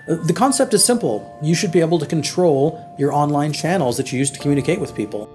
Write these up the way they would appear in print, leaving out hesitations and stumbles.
The concept is simple. You should be able to control your online channels that you use to communicate with people.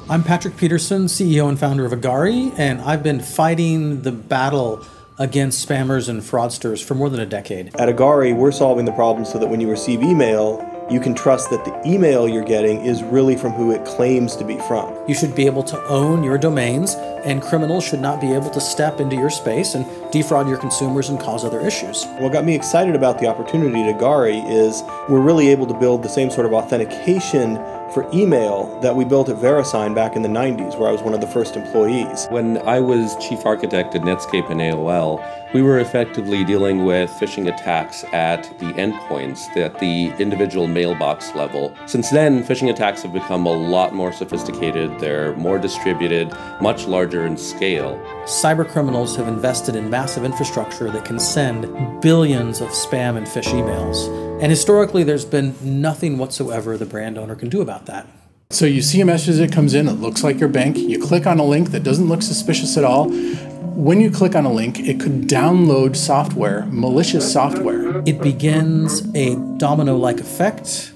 I'm Patrick Peterson, CEO and founder of Agari, and I've been fighting the battle against spammers and fraudsters for more than a decade. At Agari, we're solving the problem so that when you receive email, you can trust that the email you're getting is really from who it claims to be from. You should be able to own your domains, and criminals should not be able to step into your space and defraud your consumers and cause other issues. What got me excited about the opportunity at Agari is we're really able to build the same sort of authentication for email that we built at VeriSign back in the 90s, where I was one of the first employees. When I was chief architect at Netscape and AOL, we were effectively dealing with phishing attacks at the endpoints, at the individual mailbox level. Since then, phishing attacks have become a lot more sophisticated. They're more distributed, much larger in scale. Cyber criminals have invested in massive infrastructure that can send billions of spam and phish emails. And historically, there's been nothing whatsoever the brand owner can do about that. So you see a message that comes in, it looks like your bank, you click on a link that doesn't look suspicious at all. When you click on a link, it could download software, malicious software. It begins a domino-like effect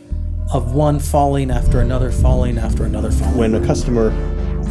of one falling after another, falling after another falling. When a customer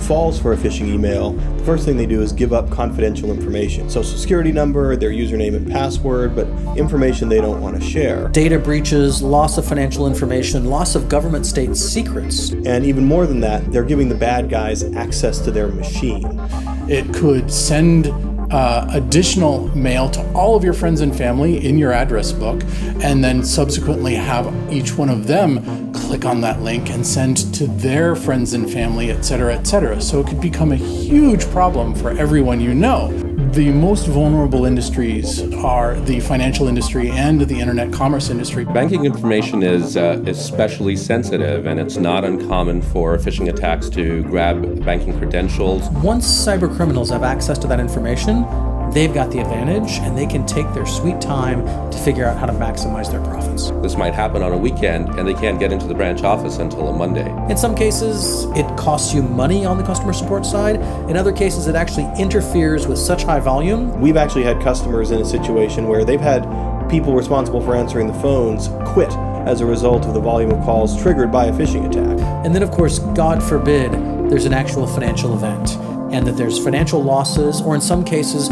falls for a phishing email, the first thing they do is give up confidential information. Social security number, their username and password, but information they don't want to share. Data breaches, loss of financial information, loss of government state secrets. And even more than that, they're giving the bad guys access to their machine. It could send additional mail to all of your friends and family in your address book, and then subsequently have each one of them click on that link and send to their friends and family, etc., etc. So it could become a huge problem for everyone you know. The most vulnerable industries are the financial industry and the internet commerce industry. Banking information is especially sensitive, and it's not uncommon for phishing attacks to grab banking credentials. Once cyber criminals have access to that information, they've got the advantage, and they can take their sweet time to figure out how to maximize their profits. This might happen on a weekend, and they can't get into the branch office until a Monday. In some cases, it costs you money on the customer support side. In other cases, it actually interferes with such high volume. We've actually had customers in a situation where they've had people responsible for answering the phones quit as a result of the volume of calls triggered by a phishing attack. And then, of course, God forbid, there's an actual financial event, and that there's financial losses, or in some cases,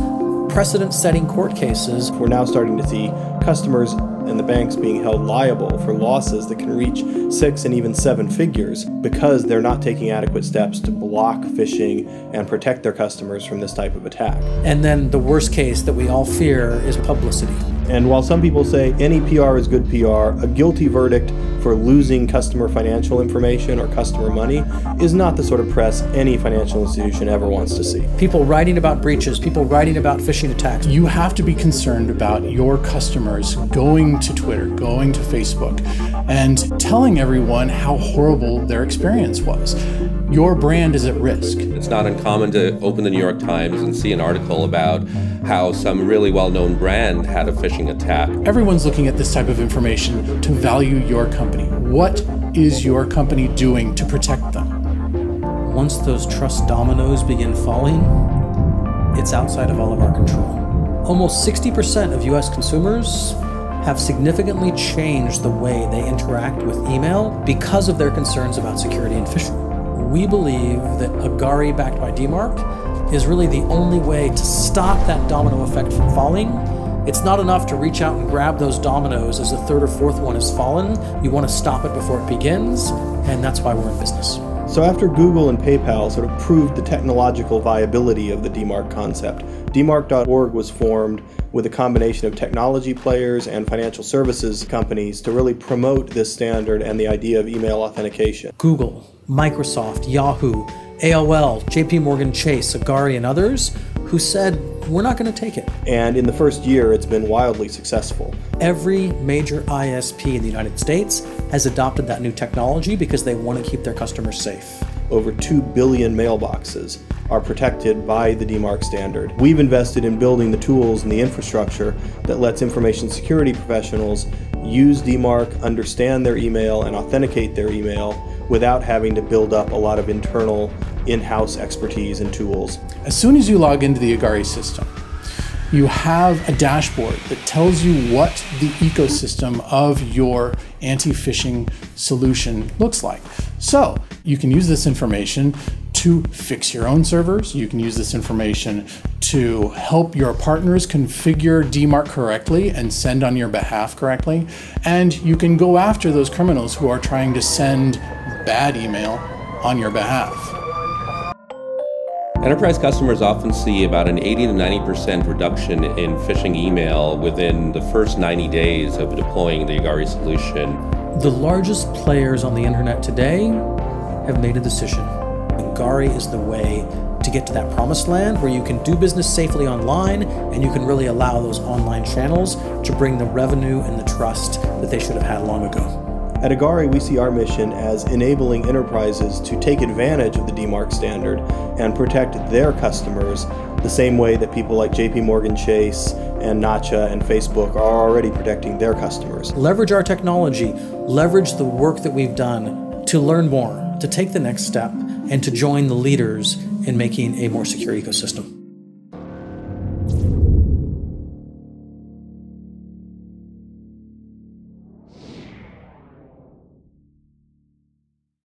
precedent-setting court cases. We're now starting to see customers and the banks being held liable for losses that can reach 6 and even 7 figures because they're not taking adequate steps to block phishing and protect their customers from this type of attack. And then the worst case that we all fear is publicity. And while some people say any PR is good PR, a guilty verdict for losing customer financial information or customer money is not the sort of press any financial institution ever wants to see. People writing about breaches, people writing about phishing attacks. You have to be concerned about your customers going to Twitter, going to Facebook, and telling everyone how horrible their experience was. Your brand is at risk. It's not uncommon to open the New York Times and see an article about how some really well-known brand had a phishing attack. Everyone's looking at this type of information to value your company. What is your company doing to protect them? Once those trust dominoes begin falling, it's outside of all of our control. Almost 60% of US consumers have significantly changed the way they interact with email because of their concerns about security and phishing. We believe that Agari, backed by DMARC, is really the only way to stop that domino effect from falling. It's not enough to reach out and grab those dominoes as the third or fourth one has fallen. You want to stop it before it begins, and that's why we're in business. So after Google and PayPal sort of proved the technological viability of the DMARC concept, DMARC.org was formed with a combination of technology players and financial services companies to really promote this standard and the idea of email authentication. Google, Microsoft, Yahoo, AOL, JP Morgan Chase, Agari, and others who said, we're not going to take it. And in the first year, it's been wildly successful. Every major ISP in the United States has adopted that new technology because they want to keep their customers safe. Over 2 billion mailboxes are protected by the DMARC standard. We've invested in building the tools and the infrastructure that lets information security professionals use DMARC, understand their email, and authenticate their email without having to build up a lot of internal in-house expertise and tools. As soon as you log into the Agari system, you have a dashboard that tells you what the ecosystem of your anti-phishing solution looks like. So you can use this information to fix your own servers. You can use this information to help your partners configure DMARC correctly and send on your behalf correctly. And you can go after those criminals who are trying to send bad email on your behalf. Enterprise customers often see about an 80 to 90% reduction in phishing email within the first 90 days of deploying the Agari solution. The largest players on the internet today have made a decision. Agari is the way to get to that promised land where you can do business safely online and you can really allow those online channels to bring the revenue and the trust that they should have had long ago. At Agari, we see our mission as enabling enterprises to take advantage of the DMARC standard and protect their customers the same way that people like JP Morgan Chase and Nacha and Facebook are already protecting their customers. Leverage our technology, leverage the work that we've done to learn more, to take the next step, and to join the leaders in making a more secure ecosystem.